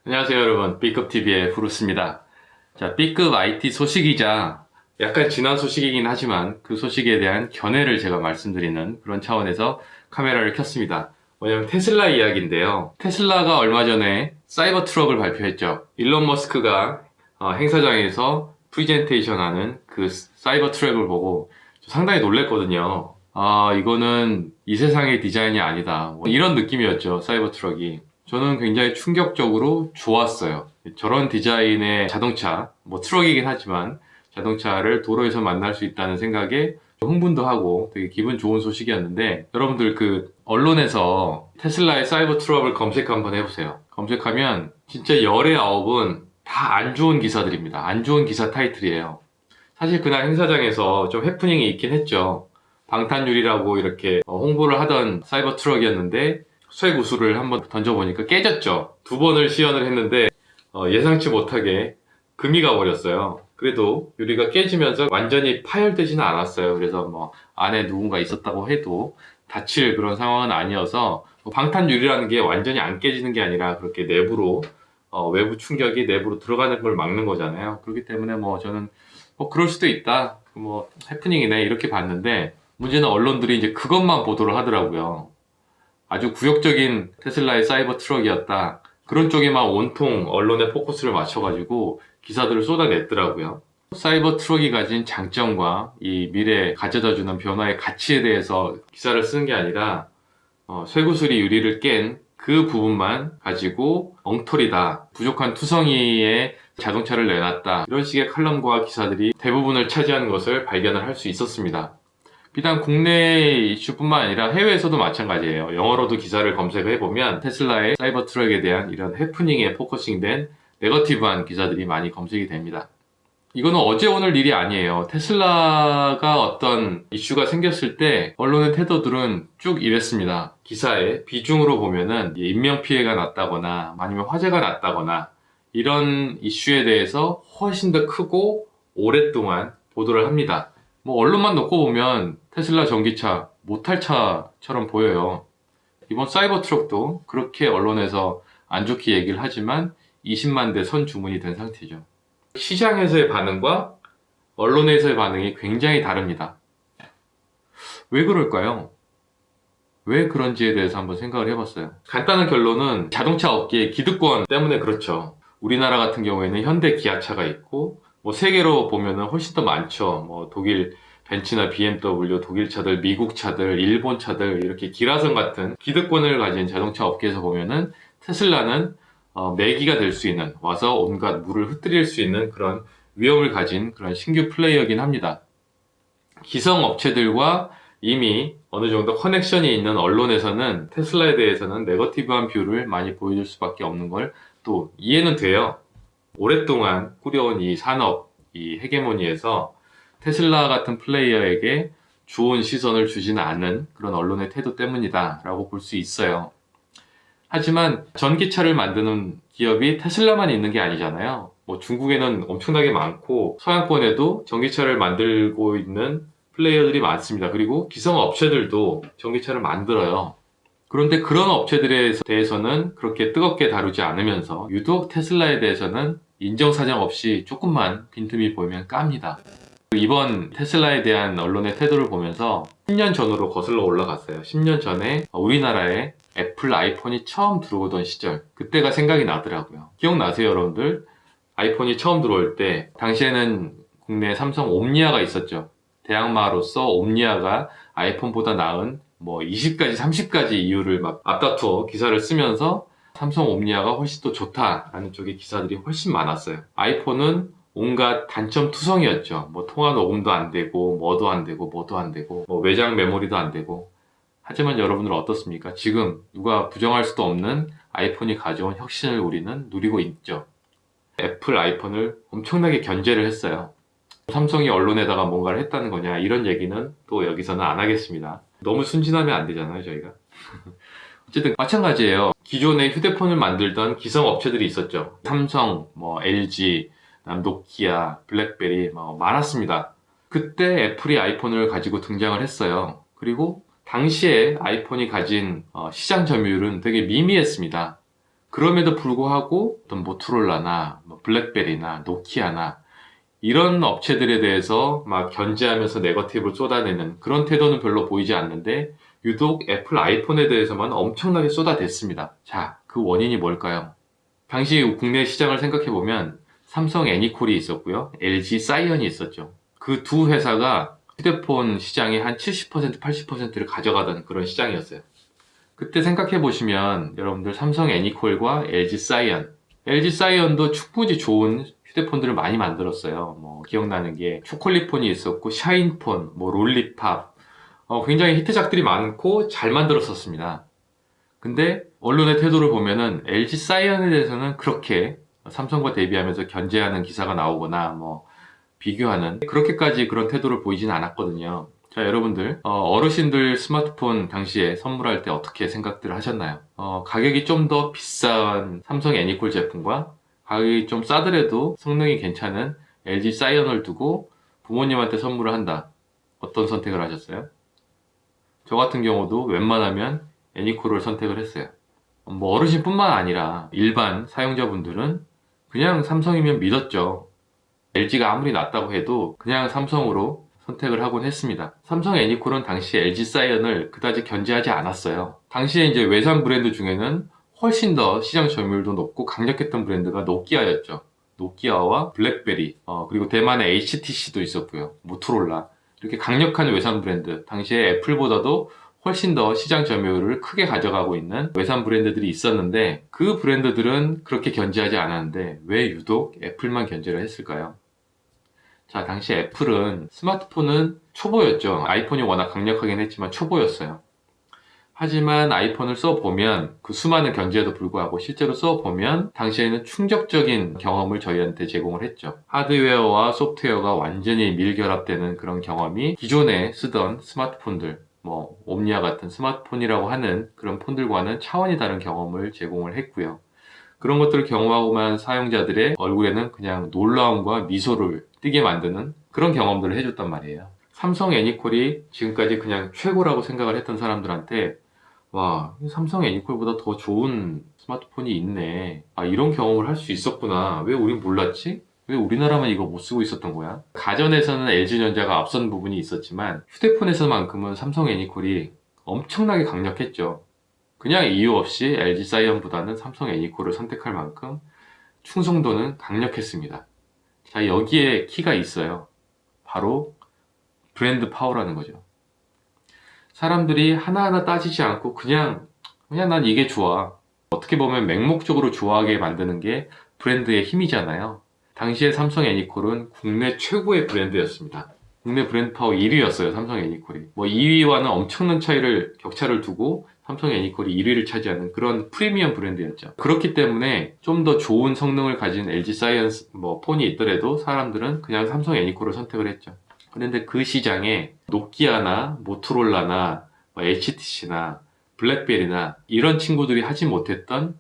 안녕하세요 여러분, B급TV의 브루스입니다. 자, B급 IT 소식이자 약간 지난 소식이긴 하지만 그 소식에 대한 견해를 제가 말씀드리는 그런 차원에서 카메라를 켰습니다. 뭐냐면 테슬라 이야기인데요. 테슬라가 얼마 전에 사이버 트럭을 발표했죠. 일론 머스크가 행사장에서 프리젠테이션 하는 그 사이버 트럭을 보고 상당히 놀랬거든요. 아, 이거는 이 세상의 디자인이 아니다, 뭐 이런 느낌이었죠, 사이버 트럭이. 저는 굉장히 충격적으로 좋았어요. 저런 디자인의 자동차, 뭐 트럭이긴 하지만 자동차를 도로에서 만날 수 있다는 생각에 흥분도 하고 되게 기분 좋은 소식이었는데, 여러분들 그 언론에서 테슬라의 사이버 트럭을 검색 한번 해보세요. 검색하면 진짜 열의 아홉은 다 안 좋은 기사들입니다. 안 좋은 기사 타이틀이에요. 사실 그날 행사장에서 좀 해프닝이 있긴 했죠. 방탄유리라고 이렇게 홍보를 하던 사이버 트럭이었는데 쇠구슬을 한번 던져보니까 깨졌죠. 두 번을 시연을 했는데 예상치 못하게 금이 가버렸어요. 그래도 유리가 깨지면서 완전히 파열되지는 않았어요. 그래서 뭐 안에 누군가 있었다고 해도 다칠 그런 상황은 아니어서, 방탄유리라는 게 완전히 안 깨지는 게 아니라 그렇게 내부로 외부 충격이 내부로 들어가는 걸 막는 거잖아요. 그렇기 때문에 뭐 저는 그럴 수도 있다, 뭐 해프닝이네 이렇게 봤는데, 문제는 언론들이 이제 그것만 보도를 하더라고요. 아주 굴욕적인 테슬라의 사이버 트럭이었다, 그런 쪽에만 온통 언론의 포커스를 맞춰가지고 기사들을 쏟아냈더라고요. 사이버 트럭이 가진 장점과 이 미래에 가져다주는 변화의 가치에 대해서 기사를 쓰는 게 아니라 쇠구슬이 유리를 깬 그 부분만 가지고 엉터리다, 부족한 투성이의 자동차를 내놨다, 이런 식의 칼럼과 기사들이 대부분을 차지하는 것을 발견을 할 수 있었습니다. 비단 국내 이슈뿐만 아니라 해외에서도 마찬가지예요. 영어로도 기사를 검색해보면 테슬라의 사이버 트럭에 대한 이런 해프닝에 포커싱된 네거티브한 기사들이 많이 검색이 됩니다. 이거는 어제 오늘 일이 아니에요. 테슬라가 어떤 이슈가 생겼을 때 언론의 태도들은 쭉 이랬습니다. 기사의 비중으로 보면은 인명피해가 났다거나 아니면 화재가 났다거나 이런 이슈에 대해서 훨씬 더 크고 오랫동안 보도를 합니다. 뭐 언론만 놓고 보면 테슬라 전기차 못할 차처럼 보여요. 이번 사이버 트럭도 그렇게 언론에서 안 좋게 얘기를 하지만 20만 대 선 주문이 된 상태죠. 시장에서의 반응과 언론에서의 반응이 굉장히 다릅니다. 왜 그럴까요? 왜 그런지에 대해서 한번 생각을 해봤어요. 간단한 결론은 자동차 업계의 기득권 때문에 그렇죠. 우리나라 같은 경우에는 현대 기아차가 있고, 뭐 세계로 보면은 훨씬 더 많죠. 뭐 독일 벤츠나 BMW, 독일 차들, 미국 차들, 일본 차들, 이렇게 기라성 같은 기득권을 가진 자동차 업계에서 보면은 테슬라는 매기가 될 수 있는, 와서 온갖 물을 흩뜨릴 수 있는 그런 위험을 가진 그런 신규 플레이어긴 합니다. 기성 업체들과 이미 어느 정도 커넥션이 있는 언론에서는 테슬라에 대해서는 네거티브한 뷰를 많이 보여줄 수밖에 없는 걸 또 이해는 돼요. 오랫동안 꾸려온 이 산업, 이 헤게모니에서 테슬라 같은 플레이어에게 좋은 시선을 주지는 않는 그런 언론의 태도 때문이다 라고 볼 수 있어요. 하지만 전기차를 만드는 기업이 테슬라만 있는 게 아니잖아요. 뭐 중국에는 엄청나게 많고 서양권에도 전기차를 만들고 있는 플레이어들이 많습니다. 그리고 기성 업체들도 전기차를 만들어요. 그런데 그런 업체들에 대해서는 그렇게 뜨겁게 다루지 않으면서 유독 테슬라에 대해서는 인정사정 없이 조금만 빈틈이 보이면 깝니다. 이번 테슬라에 대한 언론의 태도를 보면서 10년 전으로 거슬러 올라갔어요. 10년 전에 우리나라에 애플 아이폰이 처음 들어오던 시절, 그때가 생각이 나더라고요. 기억나세요 여러분들? 아이폰이 처음 들어올 때 당시에는 국내 삼성 옴니아가 있었죠. 대항마로서 옴니아가 아이폰보다 나은 뭐 20가지 30가지 이유를 막 앞다투어 기사를 쓰면서 삼성 옴니아가 훨씬 더 좋다라는 쪽의 기사들이 훨씬 많았어요. 아이폰은 온갖 단점 투성이었죠. 뭐 통화 녹음도 안 되고 뭐도 안 되고 뭐도 안 되고 뭐 외장 메모리도 안 되고. 하지만 여러분들은 어떻습니까? 지금 누가 부정할 수도 없는 아이폰이 가져온 혁신을 우리는 누리고 있죠. 애플 아이폰을 엄청나게 견제를 했어요. 삼성이 언론에다가 뭔가를 했다는 거냐, 이런 얘기는 또 여기서는 안 하겠습니다. 너무 순진하면 안 되잖아요 저희가. 어쨌든 마찬가지예요. 기존에 휴대폰을 만들던 기성 업체들이 있었죠. 삼성, 뭐 LG, 노키아, 블랙베리 뭐 많았습니다. 그때 애플이 아이폰을 가지고 등장을 했어요. 그리고 당시에 아이폰이 가진 시장 점유율은 되게 미미했습니다. 그럼에도 불구하고 어떤 모토로라나 뭐 블랙베리나 노키아나 이런 업체들에 대해서 막 견제하면서 네거티브를 쏟아내는 그런 태도는 별로 보이지 않는데 유독 애플 아이폰에 대해서만 엄청나게 쏟아댔습니다. 자, 그 원인이 뭘까요? 당시 국내 시장을 생각해보면 삼성 애니콜이 있었고요. LG 사이언이 있었죠. 그 두 회사가 휴대폰 시장의 한 70%, 80%를 가져가던 그런 시장이었어요. 그때 생각해보시면 여러분들 삼성 애니콜과 LG 사이언, LG 사이언도 충분히 좋은 휴대폰들을 많이 만들었어요. 뭐 기억나는 게 초콜릿폰이 있었고 샤인폰, 뭐 롤리팝, 굉장히 히트작들이 많고 잘 만들었었습니다. 근데 언론의 태도를 보면은 LG 사이언에 대해서는 그렇게 삼성과 대비하면서 견제하는 기사가 나오거나 뭐 비교하는 그렇게까지 그런 태도를 보이지는 않았거든요. 자, 여러분들 어르신들 스마트폰 당시에 선물할 때 어떻게 생각들을 하셨나요? 가격이 좀 더 비싼 삼성 애니콜 제품과 가격이 좀 싸더라도 성능이 괜찮은 LG 사이언을 두고 부모님한테 선물을 한다. 어떤 선택을 하셨어요? 저 같은 경우도 웬만하면 애니콜을 선택을 했어요. 뭐 어르신뿐만 아니라 일반 사용자분들은 그냥 삼성이면 믿었죠. LG가 아무리 낫다고 해도 그냥 삼성으로 선택을 하곤 했습니다. 삼성 애니콜은 당시 LG 사이언을 그다지 견제하지 않았어요. 당시에 이제 외산 브랜드 중에는 훨씬 더 시장 점유율도 높고 강력했던 브랜드가 노키아였죠. 노키아와 블랙베리, 그리고 대만의 HTC도 있었고요. 모토로라. 이렇게 강력한 외산 브랜드, 당시에 애플보다도 훨씬 더 시장 점유율을 크게 가져가고 있는 외산 브랜드들이 있었는데 그 브랜드들은 그렇게 견제하지 않았는데 왜 유독 애플만 견제를 했을까요? 자, 당시 애플은 스마트폰은 초보였죠. 아이폰이 워낙 강력하긴 했지만 초보였어요. 하지만 아이폰을 써보면 그 수많은 견제에도 불구하고 실제로 써보면 당시에는 충격적인 경험을 저희한테 제공을 했죠. 하드웨어와 소프트웨어가 완전히 밀결합되는 그런 경험이 기존에 쓰던 스마트폰들, 뭐 옴니아 같은 스마트폰이라고 하는 그런 폰들과는 차원이 다른 경험을 제공을 했고요. 그런 것들을 경험하고만 사용자들의 얼굴에는 그냥 놀라움과 미소를 띠게 만드는 그런 경험들을 해줬단 말이에요. 삼성 애니콜이 지금까지 그냥 최고라고 생각을 했던 사람들한테 와, 삼성 애니콜보다 더 좋은 스마트폰이 있네. 아, 이런 경험을 할 수 있었구나. 왜 우린 몰랐지? 왜 우리나라만 이거 못 쓰고 있었던 거야? 가전에서는 LG전자가 앞선 부분이 있었지만 휴대폰에서만큼은 삼성 애니콜이 엄청나게 강력했죠. 그냥 이유 없이 LG 사이언보다는 삼성 애니콜을 선택할 만큼 충성도는 강력했습니다. 자, 여기에 키가 있어요. 바로 브랜드 파워라는 거죠. 사람들이 하나하나 따지지 않고 그냥 난 이게 좋아. 어떻게 보면 맹목적으로 좋아하게 만드는 게 브랜드의 힘이잖아요. 당시에 삼성 애니콜은 국내 최고의 브랜드였습니다. 국내 브랜드 파워 1위였어요, 삼성 애니콜이. 뭐 2위와는 엄청난 격차를 두고 삼성 애니콜이 1위를 차지하는 그런 프리미엄 브랜드였죠. 그렇기 때문에 좀 더 좋은 성능을 가진 LG 사이언스 뭐 폰이 있더라도 사람들은 그냥 삼성 애니콜을 선택을 했죠. 그런데 그 시장에 노키아나 모토로라나 뭐 HTC나 블랙베리나 이런 친구들이 하지 못했던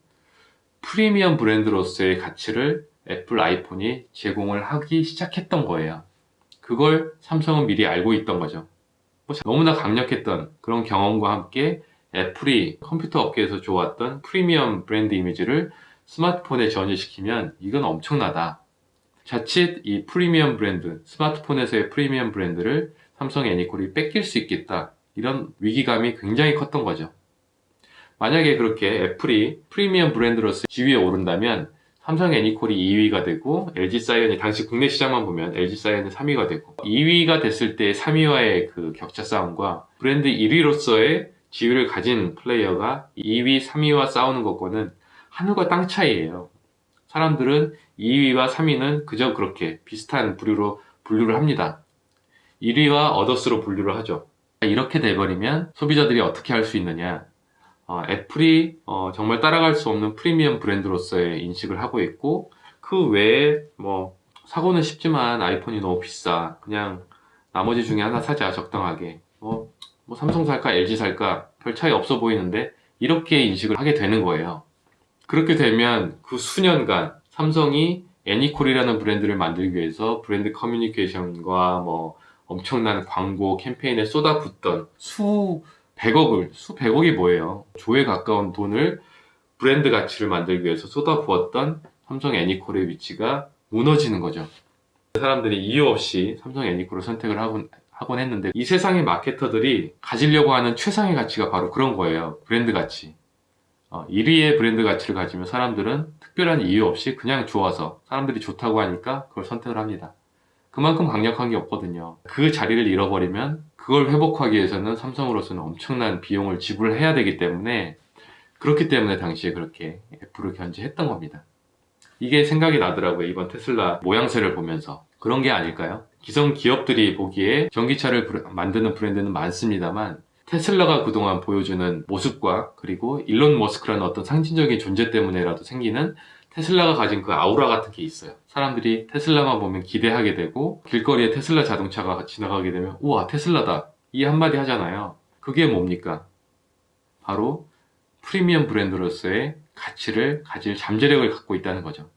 프리미엄 브랜드로서의 가치를 애플 아이폰이 제공을 하기 시작했던 거예요. 그걸 삼성은 미리 알고 있던 거죠. 너무나 강력했던 그런 경험과 함께 애플이 컴퓨터 업계에서 좋았던 프리미엄 브랜드 이미지를 스마트폰에 전이시키면 이건 엄청나다. 자칫 이 프리미엄 브랜드, 스마트폰에서의 프리미엄 브랜드를 삼성 애니콜이 뺏길 수 있겠다. 이런 위기감이 굉장히 컸던 거죠. 만약에 그렇게 애플이 프리미엄 브랜드로서 지위에 오른다면 삼성 애니콜이 2위가 되고 LG 사이언이 당시 국내 시장만 보면 LG 사이언이 3위가 되고 2위가 됐을 때 3위와의 그 격차 싸움과 브랜드 1위로서의 지위를 가진 플레이어가 2위, 3위와 싸우는 것과는 하늘과 땅 차이예요. 사람들은 2위와 3위는 그저 그렇게 비슷한 부류로 분류를 합니다. 1위와 어더스로 분류를 하죠. 이렇게 돼버리면 소비자들이 어떻게 할 수 있느냐? 애플이 정말 따라갈 수 없는 프리미엄 브랜드로서의 인식을 하고 있고 그 외에 뭐 사고는 쉽지만 아이폰이 너무 비싸. 그냥 나머지 중에 하나 사자 적당하게. 뭐 삼성 살까 LG 살까 별 차이 없어 보이는데 이렇게 인식을 하게 되는 거예요. 그렇게 되면 그 수년간 삼성이 애니콜이라는 브랜드를 만들기 위해서 브랜드 커뮤니케이션과 뭐 엄청난 광고 캠페인에 쏟아붓던 수백억이 뭐예요? 조에 가까운 돈을 브랜드 가치를 만들기 위해서 쏟아부었던 삼성 애니콜의 위치가 무너지는 거죠. 사람들이 이유 없이 삼성 애니콜을 선택을 하곤 했는데, 이 세상의 마케터들이 가지려고 하는 최상의 가치가 바로 그런 거예요. 브랜드 가치. 1위의 브랜드 가치를 가지면 사람들은 특별한 이유 없이 그냥 좋아서, 사람들이 좋다고 하니까 그걸 선택을 합니다. 그만큼 강력한 게 없거든요. 그 자리를 잃어버리면 그걸 회복하기 위해서는 삼성으로서는 엄청난 비용을 지불해야 되기 때문에, 그렇기 때문에 당시에 그렇게 애플을 견제했던 겁니다. 이게 생각이 나더라고요. 이번 테슬라 모양새를 보면서. 그런 게 아닐까요? 기성 기업들이 보기에 전기차를 만드는 브랜드는 많습니다만, 테슬라가 그동안 보여주는 모습과, 그리고 일론 머스크라는 어떤 상징적인 존재 때문에라도 생기는 테슬라가 가진 그 아우라 같은 게 있어요. 사람들이 테슬라만 보면 기대하게 되고, 길거리에 테슬라 자동차가 지나가게 되면 우와, 테슬라다, 이 한마디 하잖아요. 그게 뭡니까? 바로 프리미엄 브랜드로서의 가치를 가질 잠재력을 갖고 있다는 거죠.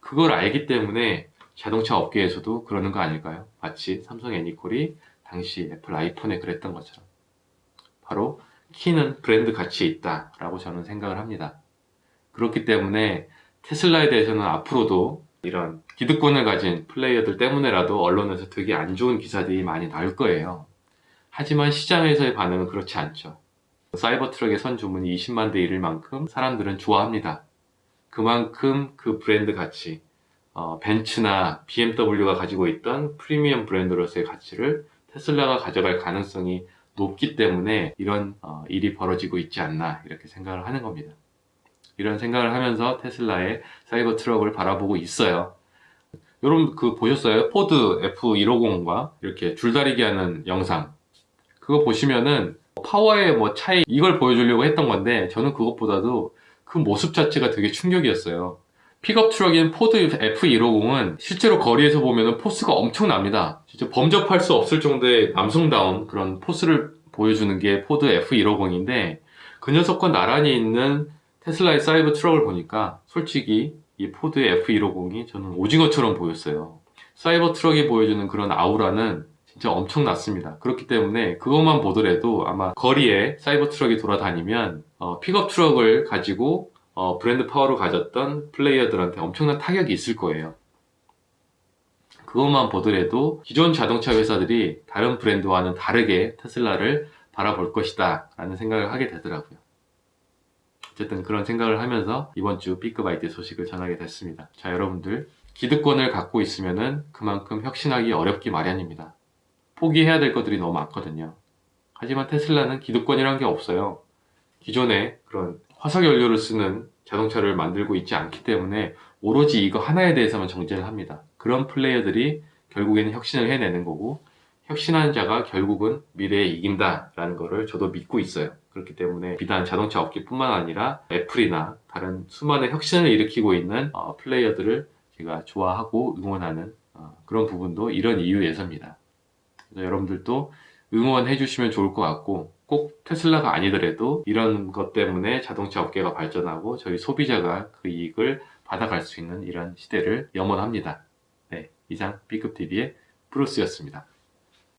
그걸 알기 때문에 자동차 업계에서도 그러는 거 아닐까요? 마치 삼성 애니콜이 당시 애플 아이폰에 그랬던 것처럼. 바로 키는 브랜드 가치에 있다 라고 저는 생각을 합니다. 그렇기 때문에 테슬라에 대해서는 앞으로도 이런 기득권을 가진 플레이어들 때문에라도 언론에서 되게 안 좋은 기사들이 많이 나올 거예요. 하지만 시장에서의 반응은 그렇지 않죠. 사이버 트럭의 선주문이 20만 대 이를 만큼 사람들은 좋아합니다. 그만큼 그 브랜드 가치, 벤츠나 BMW가 가지고 있던 프리미엄 브랜드로서의 가치를 테슬라가 가져갈 가능성이 높기 때문에 이런 일이 벌어지고 있지 않나, 이렇게 생각을 하는 겁니다. 이런 생각을 하면서 테슬라의 사이버 트럭을 바라보고 있어요. 여러분 보셨어요? 포드 F150과 이렇게 줄다리기 하는 영상. 그거 보시면은 파워의 차이, 이걸 보여주려고 했던 건데, 저는 그것보다도 그 모습 자체가 되게 충격이었어요. 픽업 트럭인 포드 F150은 실제로 거리에서 보면은 포스가 엄청납니다. 진짜 범접할 수 없을 정도의 남성다운 그런 포스를 보여주는 게 포드 F150인데, 그 녀석과 나란히 있는 테슬라의 사이버 트럭을 보니까 솔직히 이 포드 F150이 저는 오징어처럼 보였어요. 사이버 트럭이 보여주는 그런 아우라는 진짜 엄청났습니다. 그렇기 때문에 그것만 보더라도 아마 거리에 사이버 트럭이 돌아다니면 픽업 트럭을 가지고 브랜드 파워를 가졌던 플레이어들한테 엄청난 타격이 있을 거예요. 그것만 보더라도 기존 자동차 회사들이 다른 브랜드와는 다르게 테슬라를 바라볼 것이다 라는 생각을 하게 되더라고요. 어쨌든 그런 생각을 하면서 이번 주 B급 IT 소식을 전하게 됐습니다. 자, 여러분들, 기득권을 갖고 있으면은 그만큼 혁신하기 어렵기 마련입니다. 포기해야 될 것들이 너무 많거든요. 하지만 테슬라는 기득권이란 게 없어요. 기존에 그런 화석연료를 쓰는 자동차를 만들고 있지 않기 때문에 오로지 이거 하나에 대해서만 정제를 합니다. 그런 플레이어들이 결국에는 혁신을 해내는 거고, 혁신하는 자가 결국은 미래에 이긴다라는 거를 저도 믿고 있어요. 그렇기 때문에 비단 자동차 업계뿐만 아니라 애플이나 다른 수많은 혁신을 일으키고 있는 플레이어들을 제가 좋아하고 응원하는 그런 부분도 이런 이유에서입니다. 그래서 여러분들도 응원해 주시면 좋을 것 같고, 꼭 테슬라가 아니더라도 이런 것 때문에 자동차 업계가 발전하고 저희 소비자가 그 이익을 받아갈 수 있는 이런 시대를 염원합니다. 네, 이상 B급 TV의 브루스였습니다.